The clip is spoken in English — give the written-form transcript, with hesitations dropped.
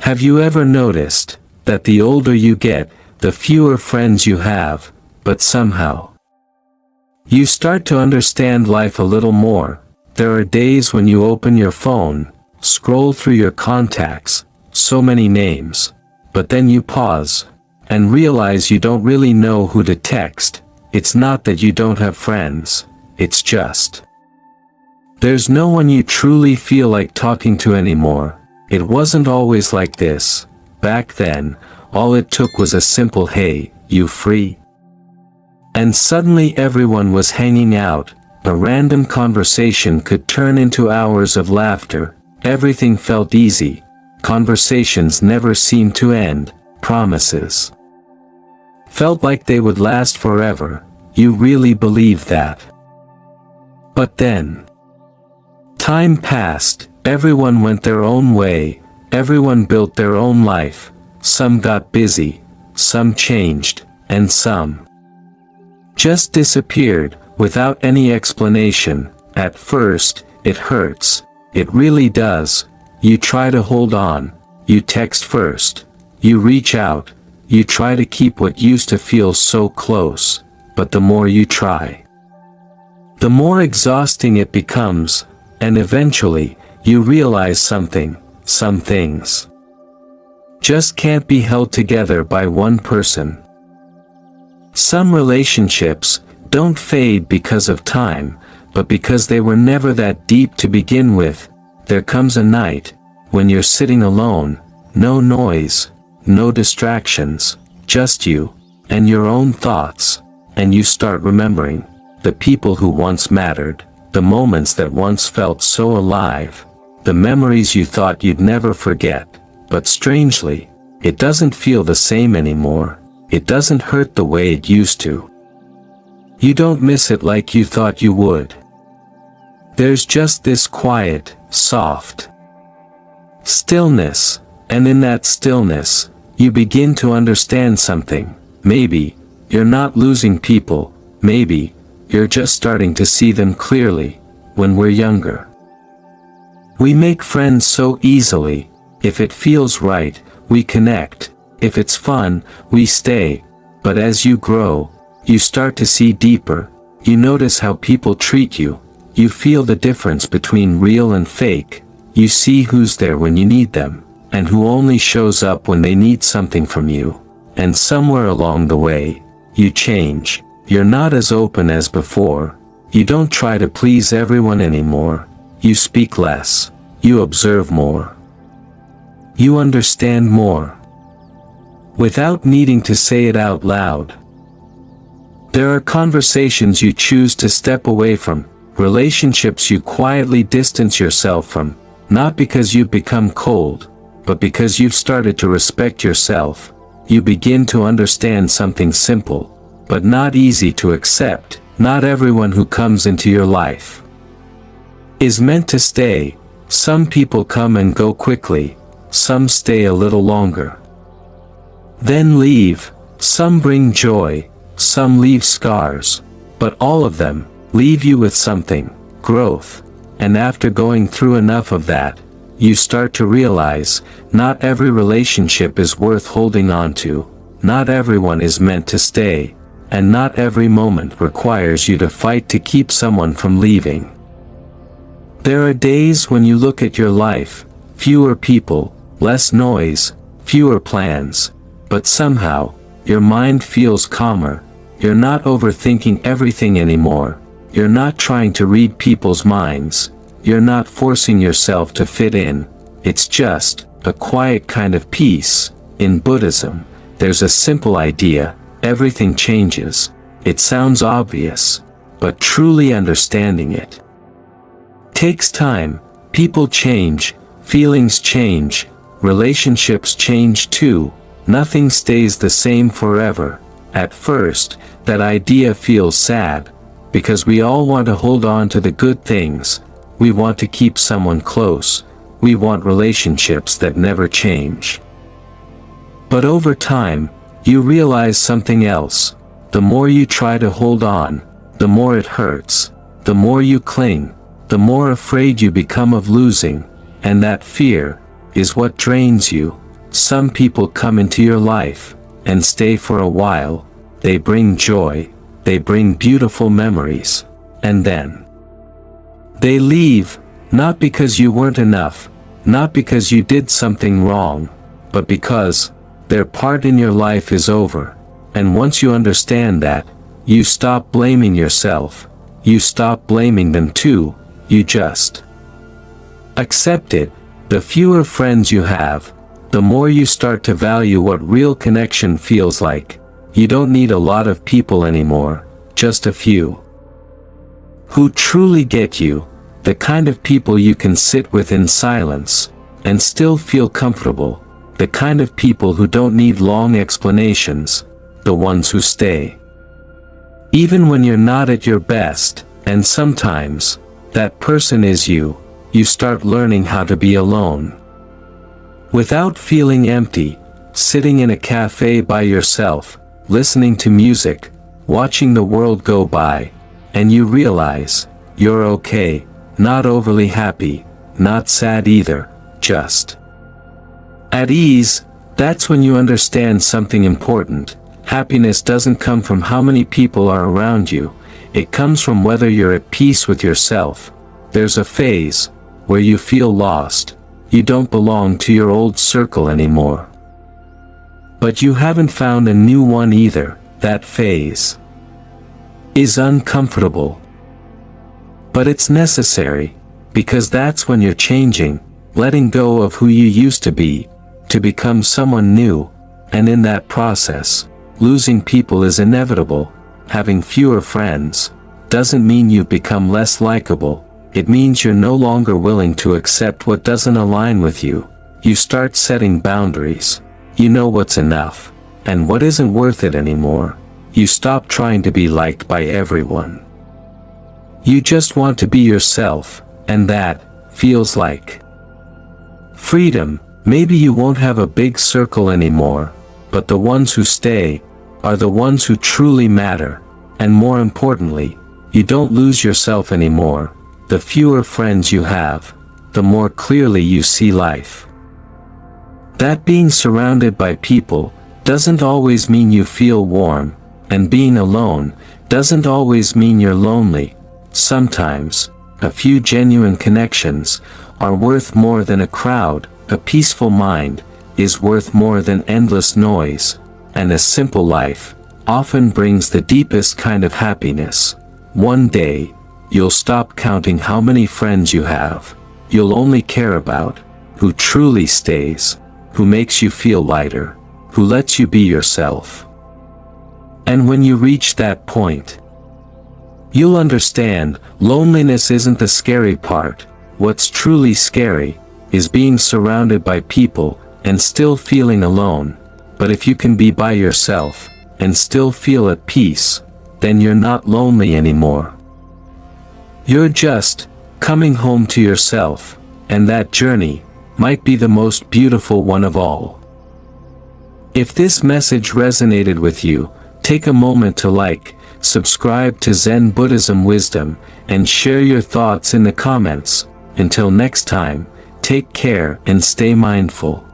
Have you ever noticed that the older you get, the fewer friends you have, but somehow you start to understand life a little more? There are days when you open your phone, scroll through your contacts, so many names, but then you pause and realize you don't really know who to text. It's not that you don't have friends, it's just there's no one you truly feel like talking to anymore. It wasn't always like this. Back then, all it took was a simple "Hey, you free?" And suddenly everyone was hanging out. A random conversation could turn into hours of laughter. Everything felt easy. Conversations never seemed to end. Promises felt like they would last forever. You really believed that. But then time passed. Everyone went their own way. Everyone built their own life. Some got busy, some changed, and some just disappeared, without any explanation. At first, it hurts. It really does. You try to hold on. You text first. You reach out. You try to keep what used to feel so close. But the more you try, the more exhausting it becomes, and eventually, you realize something. Some things just can't be held together by one person. Some relationships don't fade because of time, but because they were never that deep to begin with. There comes a night when you're sitting alone, no noise, no distractions, just you and your own thoughts, and you start remembering the people who once mattered, the moments that once felt so alive, the memories you thought you'd never forget. But strangely, it doesn't feel the same anymore. It doesn't hurt the way it used to. You don't miss it like you thought you would. There's just this quiet, soft stillness, and in that stillness, you begin to understand something. Maybe you're not losing people, maybe you're just starting to see them clearly. When we're younger, we make friends so easily. If it feels right, we connect. If it's fun, we stay. But as you grow, you start to see deeper. You notice how people treat you. You feel the difference between real and fake. You see who's there when you need them, and who only shows up when they need something from you. And somewhere along the way, you change. You're not as open as before. You don't try to please everyone anymore. You speak less. You observe more. You understand more, without needing to say it out loud. There are conversations you choose to step away from, relationships you quietly distance yourself from, not because you've become cold, but because you've started to respect yourself. You begin to understand something simple, but not easy to accept. Not everyone who comes into your life is meant to stay. Some people come and go quickly. Some stay a little longer, then leave. Some bring joy, some leave scars, but all of them leave you with something: growth. And after going through enough of that, you start to realize, not every relationship is worth holding on to, not everyone is meant to stay, and not every moment requires you to fight to keep someone from leaving. There are days when you look at your life, fewer people, less noise, fewer plans, but somehow, your mind feels calmer. You're not overthinking everything anymore. You're not trying to read people's minds. You're not forcing yourself to fit in. It's just a quiet kind of peace. In Buddhism, there's a simple idea: everything changes. It sounds obvious, but truly understanding it takes time. People change, feelings change, relationships change too. Nothing stays the same forever. At first, that idea feels sad, because we all want to hold on to the good things. We want to keep someone close. We want relationships that never change. But over time, you realize something else. The more you try to hold on, the more it hurts. The more you cling, the more afraid you become of losing. And that fear is what drains you. Some people come into your life, and stay for a while. They bring joy, they bring beautiful memories, and then they leave, not because you weren't enough, not because you did something wrong, but because their part in your life is over. And once you understand that, you stop blaming yourself, you stop blaming them too, you just accept it. The fewer friends you have, the more you start to value what real connection feels like. You don't need a lot of people anymore, just a few who truly get you, the kind of people you can sit with in silence and still feel comfortable, the kind of people who don't need long explanations, the ones who stay even when you're not at your best. And sometimes that person is you. You start learning how to be alone without feeling empty, sitting in a cafe by yourself, listening to music, watching the world go by, and you realize you're okay, not overly happy, not sad either, just at ease. That's when you understand something important. Happiness doesn't come from how many people are around you, it comes from whether you're at peace with yourself. There's a phase where you feel lost, you don't belong to your old circle anymore. But you haven't found a new one either. That phase is uncomfortable, but it's necessary, because that's when you're changing, letting go of who you used to be, to become someone new. And in that process, losing people is inevitable. Having fewer friends doesn't mean you've become less likable. It means you're no longer willing to accept what doesn't align with you. You start setting boundaries. You know what's enough, and what isn't worth it anymore. You stop trying to be liked by everyone. You just want to be yourself, and that feels like freedom. Maybe you won't have a big circle anymore, but the ones who stay are the ones who truly matter. And more importantly, you don't lose yourself anymore. The fewer friends you have, the more clearly you see life. That being surrounded by people doesn't always mean you feel warm, and being alone doesn't always mean you're lonely. Sometimes, a few genuine connections are worth more than a crowd. A peaceful mind is worth more than endless noise, and a simple life often brings the deepest kind of happiness. One day, you'll stop counting how many friends you have. You'll only care about who truly stays, who makes you feel lighter, who lets you be yourself. And when you reach that point, you'll understand loneliness isn't the scary part. What's truly scary is being surrounded by people and still feeling alone. But if you can be by yourself and still feel at peace, then you're not lonely anymore. You're just coming home to yourself, and that journey might be the most beautiful one of all. If this message resonated with you, take a moment to like, subscribe to Zen Buddhism Wisdom, and share your thoughts in the comments. Until next time, take care and stay mindful.